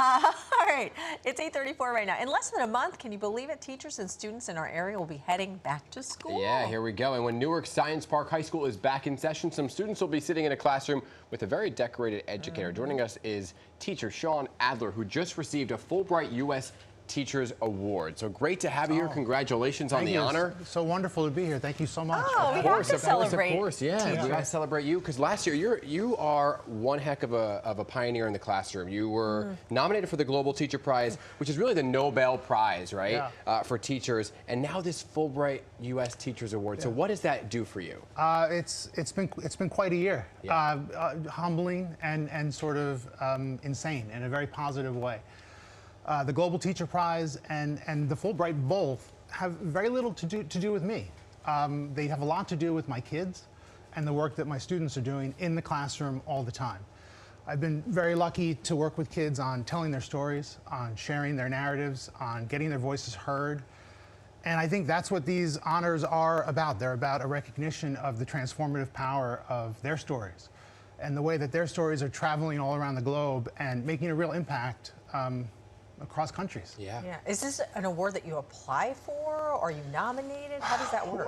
All right, it's 8:34 right now. In less than a month, can you believe it? Teachers and students in our area will be heading back to school. Yeah, here we go. And when Newark Science Park High School is back in session, some students will be sitting in a classroom with a very decorated educator. Joining us is teacher Shawn Adler, who just received a Fulbright US Teachers Award. So great to have you here. Congratulations on the honor. So wonderful to be here. Thank you so much. Oh, we have to celebrate. Of course, yeah. We got to celebrate you because last year you are one heck of a pioneer in the classroom. You were nominated for the Global Teacher Prize, which is really the Nobel Prize, right, for teachers, and now this Fulbright US Teachers Award. So what does that do for you? It's been quite a year. Humbling and sort of insane in a very positive way. The Global Teacher Prize and the Fulbright both have very little to do with me. They have a lot to do with my kids and the work that my students are doing in the classroom all the time. I've been very lucky to work with kids on telling their stories, on sharing their narratives, on getting their voices heard. And I think that's what these honors are about. They're about a recognition of the transformative power of their stories and the way that their stories are traveling all around the globe and making a real impact across countries. Yeah. Is this an award that you apply for? Are you nominated? How does that work?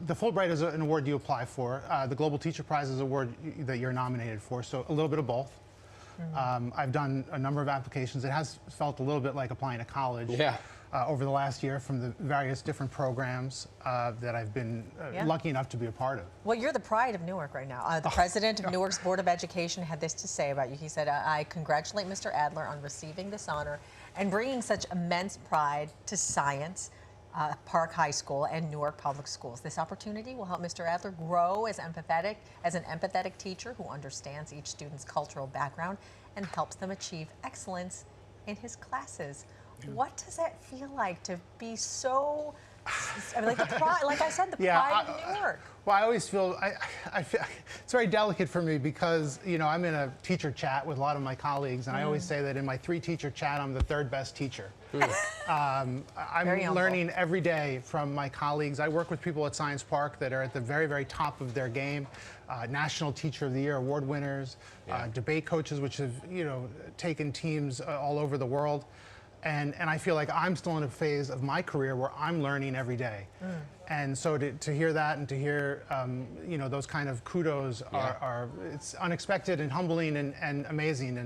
The Fulbright is an award you apply for. The Global Teacher Prize is an award that you're nominated for, so a little bit of both. I've done a number of applications. It has felt a little bit like applying to college over the last year from the various different programs that I've been lucky enough to be a part of. Well, you're the pride of Newark right now. The president of Newark's Board of Education had this to say about you. He said, I congratulate Mr. Adler on receiving this honor and bringing such immense pride to science, Park High School and Newark Public Schools. This opportunity will help Mr. Adler grow as an empathetic teacher who understands each student's cultural background and helps them achieve excellence in his classes. What does that feel like to be so, I mean, like the pride, like I said, the pride of Newark? Well, I always feel, I feel it's very delicate for me because, you know, I'm in a teacher chat with a lot of my colleagues, and I always say that in my 3-teacher chat, I'm the 3rd best teacher. I'm learning every day from my colleagues. I work with people at Science Park that are at the very, very top of their game. National Teacher of the Year award winners, debate coaches, which have, you know, taken teams all over the world. And I feel like I'm still in a phase of my career where I'm learning every day. And so to hear that and to hear, you know, those kind of kudos are it's unexpected and humbling and amazing.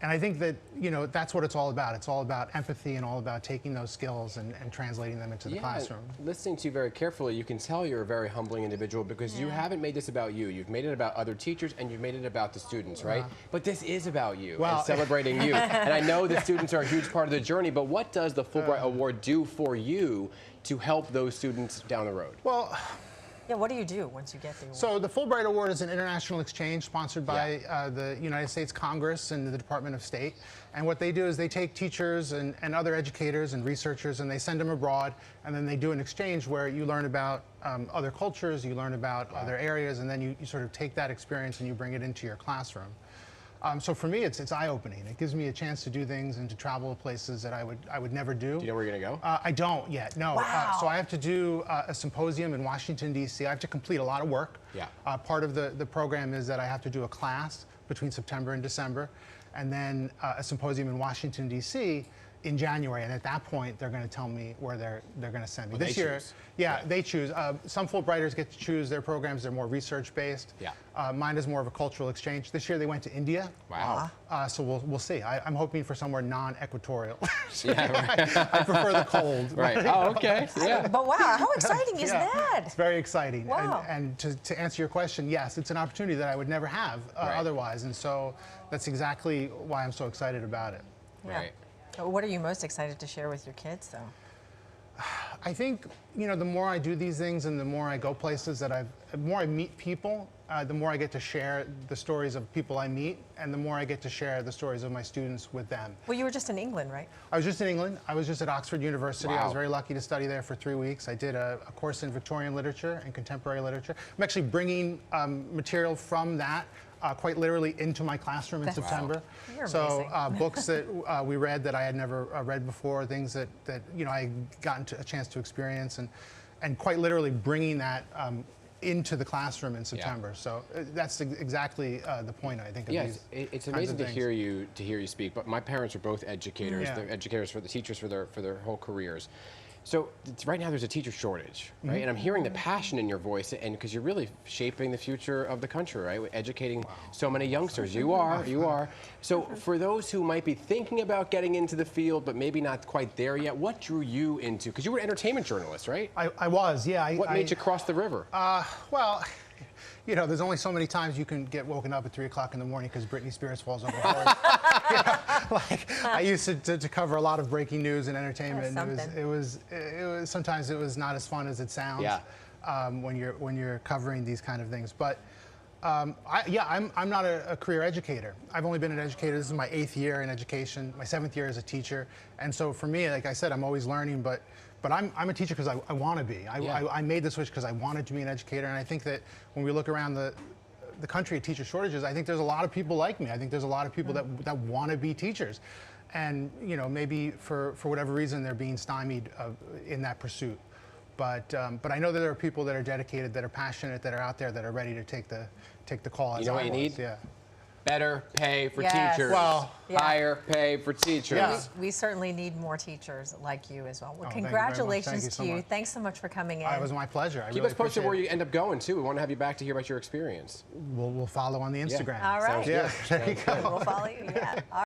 And I think that, you know, that's what it's all about. It's all about empathy and all about taking those skills and translating them into the classroom. Listening to you very carefully, you can tell you're a very humbling individual because you haven't made this about you. You've made it about other teachers and you've made it about the students, right? But this is about you and celebrating you. And I know the students are a huge part of the journey, but what does the Fulbright Award do for you to help those students down the road? Well, yeah, what do you do once you get the award? So the Fulbright Award is an international exchange sponsored by the United States Congress and the Department of State. And what they do is they take teachers and other educators and researchers and they send them abroad, and then they do an exchange where you learn about other cultures, you learn about other areas, and then you sort of take that experience and you bring it into your classroom. So for me, it's eye-opening. It gives me a chance to do things and to travel to places that I would never do. Do you know where you're going to go? I don't yet, no. So I have to do a symposium in Washington, D.C. I have to complete a lot of work. Part of the program is that I have to do a class between September and December, and then a symposium in Washington, D.C. in January, and at that point they're going to tell me where they're going to send me. This year, they choose. Some Fulbrighters get to choose their programs. They're more research-based. Mine is more of a cultural exchange. This year they went to India. Wow. So we'll see. I'm hoping for somewhere non-equatorial. I prefer the cold. Right. Oh, okay. But wow, how exciting is that? It's very exciting. Wow. And to answer your question, yes, it's an opportunity that I would never have otherwise, and so that's exactly why I'm so excited about it. Right. What are you most excited to share with your kids, though? I think, you know, the more I do these things and the more I go places the more I meet people, the more I get to share the stories of people I meet, and the more I get to share the stories of my students with them. Well, you were just in England, right? I was just in England. I was just at Oxford University. I was very lucky to study there for 3 weeks. I did a course in Victorian literature and contemporary literature. I'm actually bringing material from that quite literally into my classroom in September. So books that we read that I had never read before, things that you know I had gotten a chance to experience, and quite literally bringing that into the classroom in September. So that's exactly the point, I think. Of yes, it's amazing to hear you speak. But my parents are both educators. They're educators for the teachers for their whole careers. So right now there's a teacher shortage, right? And I'm hearing the passion in your voice, and because you're really shaping the future of the country, right? Educating so many youngsters. You are. So for those who might be thinking about getting into the field, but maybe not quite there yet, what drew you into? Because you were an entertainment journalist, right? I was, yeah. What made you cross the river? Well, you know, there's only so many times you can get woken up at 3 o'clock in the morning because Britney Spears falls overboard. Like, I used to cover a lot of breaking news and entertainment. And it was sometimes it was not as fun as it sounds when you're covering these kind of things. But I'm not a career educator. I've only been an educator. This is my 8th year in education, my 7th year as a teacher. And so for me, like I said, I'm always learning, but I'm a teacher because I want to be. I made the switch because I wanted to be an educator, and I think that when we look around the country at teacher shortages, I think there's a lot of people like me. I think there's a lot of people that want to be teachers, and you know, maybe for whatever reason they're being stymied in that pursuit. But I know that there are people that are dedicated, that are passionate, that are out there, that are ready to take the call. You know what you need? Yeah. Better pay for teachers. Well, higher pay for teachers. Yeah. We certainly need more teachers like you as well. Well, congratulations to you. Thanks so much for coming in. It was my pleasure. Keep us posted where you end up going, too. We want to have you back to hear about your experience. We'll follow on the Instagram. All right. Sounds good. There you go. We'll follow you, yeah.